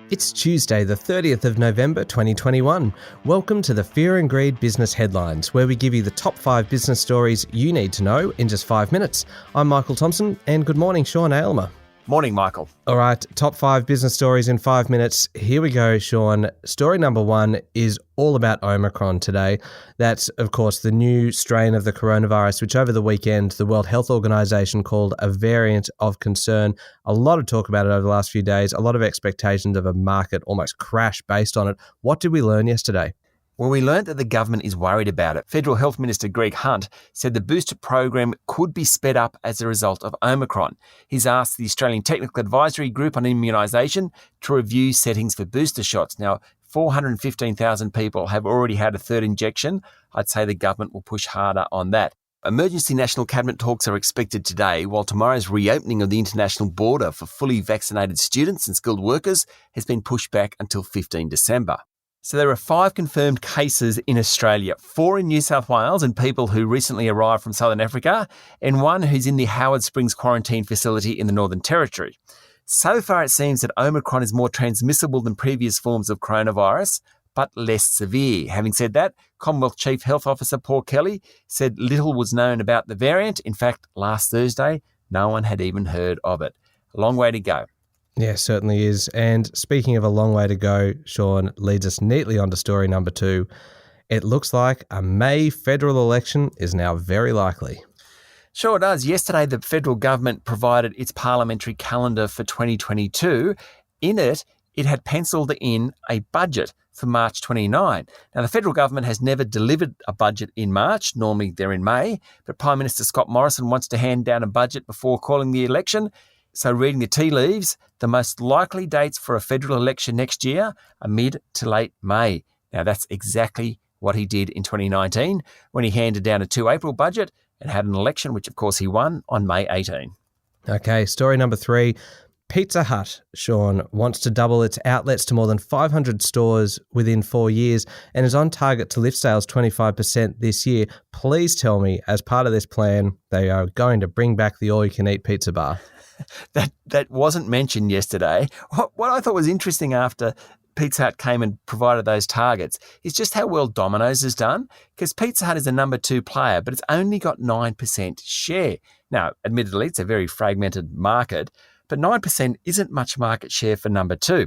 It's Tuesday, the 30th of November 2021. Welcome to the Fear and Greed Business Headlines, where we give you the top 5 business stories you need to know in just 5 minutes. I'm Michael Thompson, and good morning, Sean Aylmer. Morning, Michael. All right, top 5 business stories in 5 minutes. Here we go, Sean. Story number 1 is all about Omicron today. That's, of course, the new strain of the coronavirus, which over the weekend the World Health Organization called a variant of concern. A lot of talk about it over the last few days, a lot of expectations of a market almost crash based on it. What did we learn yesterday? Well, we learned that the government is worried about it. Federal Health Minister Greg Hunt said the booster program could be sped up as a result of Omicron. He's asked the Australian Technical Advisory Group on Immunisation to review settings for booster shots. Now, 415,000 people have already had a third injection. I'd say the government will push harder on that. Emergency National Cabinet talks are expected today, while tomorrow's reopening of the international border for fully vaccinated students and skilled workers has been pushed back until 15 December. So there are 5 confirmed cases in Australia, 4 in New South Wales and people who recently arrived from Southern Africa, and 1 who's in the Howard Springs quarantine facility in the Northern Territory. So far it seems that Omicron is more transmissible than previous forms of coronavirus, but less severe. Having said that, Commonwealth Chief Health Officer Paul Kelly said little was known about the variant. In fact, last Thursday, no one had even heard of it. A long way to go. Yeah, certainly is. And speaking of a long way to go, Sean, leads us neatly onto story number 2. It looks like a May federal election is now very likely. Sure does. Yesterday, the federal government provided its parliamentary calendar for 2022. In it, it had penciled in a budget for March 29. Now, the federal government has never delivered a budget in March. Normally, they're in May. But Prime Minister Scott Morrison wants to hand down a budget before calling the election. So reading the tea leaves, the most likely dates for a federal election next year are mid to late May. Now, that's exactly what he did in 2019 when he handed down a 2 April budget and had an election, which of course he won on May 18. Okay, story number 3. Pizza Hut, Sean, wants to double its outlets to more than 500 stores within 4 years and is on target to lift sales 25% this year. Please tell me, as part of this plan, they are going to bring back the all-you-can-eat pizza bar. That wasn't mentioned yesterday. What I thought was interesting after Pizza Hut came and provided those targets is just how well Domino's has done, because Pizza Hut is the number 2 player, but it's only got 9% share. Now, admittedly, it's a very fragmented market, but 9% isn't much market share for number 2.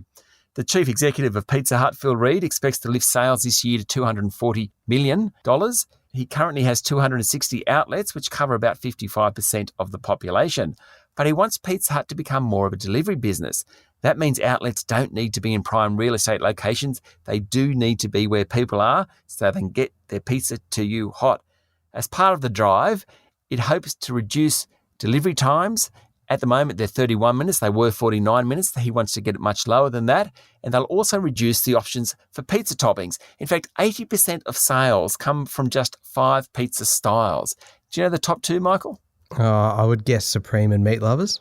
The chief executive of Pizza Hut, Phil Reed, expects to lift sales this year to $240 million. He currently has 260 outlets, which cover about 55% of the population. But he wants Pizza Hut to become more of a delivery business. That means outlets don't need to be in prime real estate locations. They do need to be where people are so they can get their pizza to you hot. As part of the drive, it hopes to reduce delivery times. At the moment, they're 31 minutes. They were 49 minutes. He wants to get it much lower than that. And they'll also reduce the options for pizza toppings. In fact, 80% of sales come from just 5 pizza styles. Do you know the top 2, Michael? I would guess Supreme and Meat Lovers.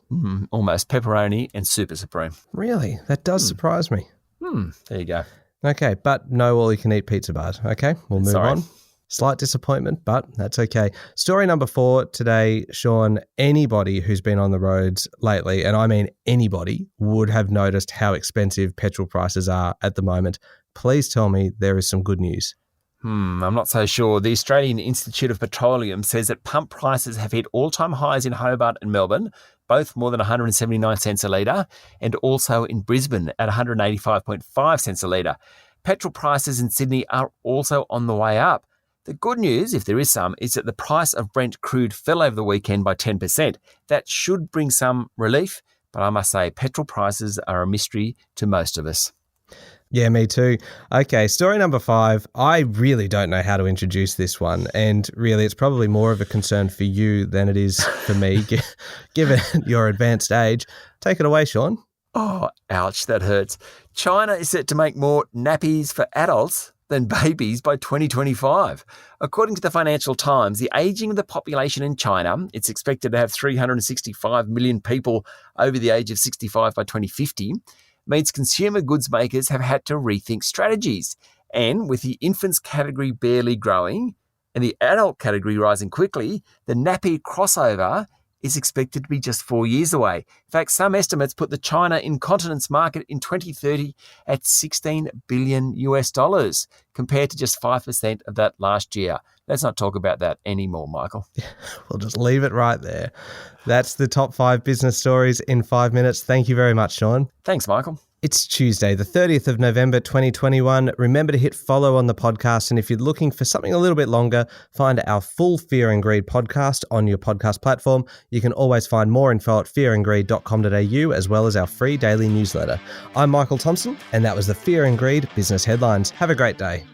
Almost. Pepperoni and Super Supreme. Really? That does surprise me. There you go. Okay, but no all-you-can-eat pizza bars. Okay, we'll move on. Slight disappointment, but that's okay. Story number 4 today, Sean. Anybody who's been on the roads lately, and I mean anybody, would have noticed how expensive petrol prices are at the moment. Please tell me there is some good news. I'm not so sure. The Australian Institute of Petroleum says that pump prices have hit all-time highs in Hobart and Melbourne, both more than 179 cents a litre, and also in Brisbane at 185.5 cents a litre. Petrol prices in Sydney are also on the way up. The good news, if there is some, is that the price of Brent crude fell over the weekend by 10%. That should bring some relief, but I must say petrol prices are a mystery to most of us. Yeah, me too. Okay, story number 5. I really don't know how to introduce this one, and really it's probably more of a concern for you than it is for me, given your advanced age. Take it away, Sean. Oh, ouch, that hurts. China is set to make more nappies for adults than babies by 2025. According to the Financial Times, the ageing of the population in China, it's expected to have 365 million people over the age of 65 by 2050, means consumer goods makers have had to rethink strategies. And with the infants category barely growing and the adult category rising quickly, the nappy crossover is expected to be just 4 years away. In fact, some estimates put the China incontinence market in 2030 at $16 billion compared to just 5% of that last year. Let's not talk about that anymore, Michael. We'll just leave it right there. That's the top 5 business stories in 5 minutes. Thank you very much, Sean. Thanks, Michael. It's Tuesday, the 30th of November, 2021. Remember to hit follow on the podcast. And if you're looking for something a little bit longer, find our full Fear and Greed podcast on your podcast platform. You can always find more info at fearandgreed.com.au, as well as our free daily newsletter. I'm Michael Thompson, and that was the Fear and Greed business headlines. Have a great day.